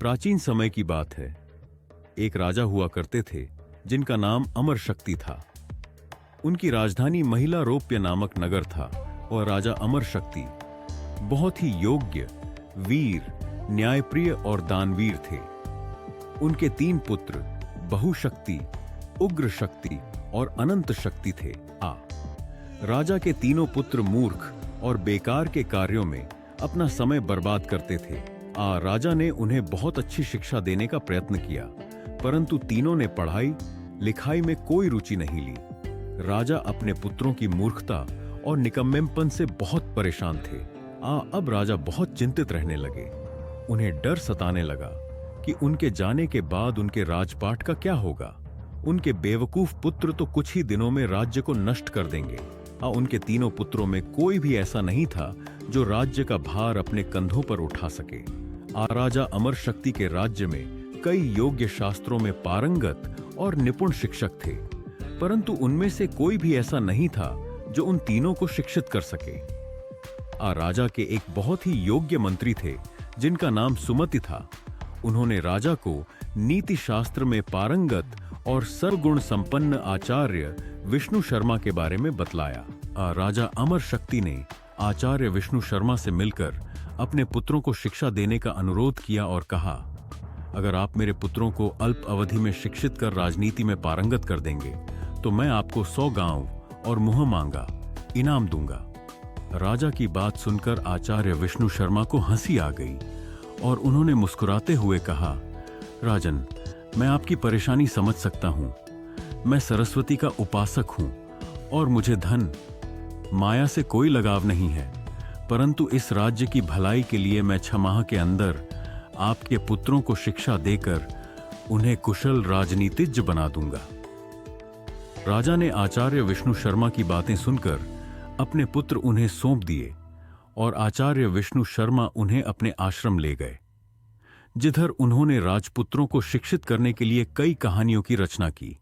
प्राचीन समय की बात है। एक राजा हुआ करते थे जिनका नाम अमर शक्ति था। उनकी राजधानी महिलारोप्य नामक नगर था और राजा अमर शक्ति बहुत ही योग्य, वीर, न्यायप्रिय और दानवीर थे। उनके 3 पुत्र बहुशक्ति, उग्र शक्ति और अनंत शक्ति थे। राजा के तीनों पुत्र मूर्ख और बेकार के कार्यों में अपना समय बर्बाद करते थे। राजा ने उन्हें बहुत अच्छी शिक्षा देने का प्रयत्न किया, परंतु तीनों ने पढ़ाई लिखाई में कोई रुचि नहीं ली। राजा अपने पुत्रों की मूर्खता और निकम्मेपन से बहुत परेशान थे। अब राजा बहुत चिंतित रहने लगे। उन्हें डर सताने लगा कि उनके जाने के बाद उनके राजपाट का क्या होगा। उनके बेवकूफ पुत्र तो कुछ ही दिनों में राज्य को नष्ट कर देंगे। उनके तीनों पुत्रों में कोई भी ऐसा नहीं था जो राज्य का भार अपने कंधों पर उठा सके। राजा अमर शक्ति के राज्य में कई योग्य शास्त्रों में पारंगत और निपुण शिक्षक थे, परंतु उनमें से कोई भी ऐसा नहीं था जो उन तीनों को शिक्षित कर सके। राजा के एक बहुत ही योग्य मंत्री थे जिनका नाम सुमति था। उन्होंने राजा को नीति शास्त्र में पारंगत और सर्वगुण संपन्न आचार्य विष्णु शर्मा के बारे में बतलाया। राजा अमर शक्ति ने आचार्य विष्णु शर्मा से मिलकर अपने पुत्रों को शिक्षा देने का अनुरोध किया और कहा, अगर आप मेरे पुत्रों को अल्प अवधि में शिक्षित कर राजनीति में पारंगत कर देंगे तो मैं आपको 100 गांव और मुंह मांगा इनाम दूंगा। राजा की बात सुनकर आचार्य विष्णु शर्मा को हंसी आ गई और उन्होंने मुस्कुराते हुए कहा, राजन, मैं आपकी परेशानी समझ सकता हूं। मैं सरस्वती का उपासक हूं और मुझे धन माया से कोई लगाव नहीं है, परंतु इस राज्य की भलाई के लिए मैं 6 माह के अंदर आपके पुत्रों को शिक्षा देकर उन्हें कुशल राजनीतिज्ञ बना दूंगा। राजा ने आचार्य विष्णु शर्मा की बातें सुनकर अपने पुत्र उन्हें सौंप दिए और आचार्य विष्णु शर्मा उन्हें अपने आश्रम ले गए, जिधर उन्होंने राजपुत्रों को शिक्षित करने के लिए कई कहानियों की रचना की।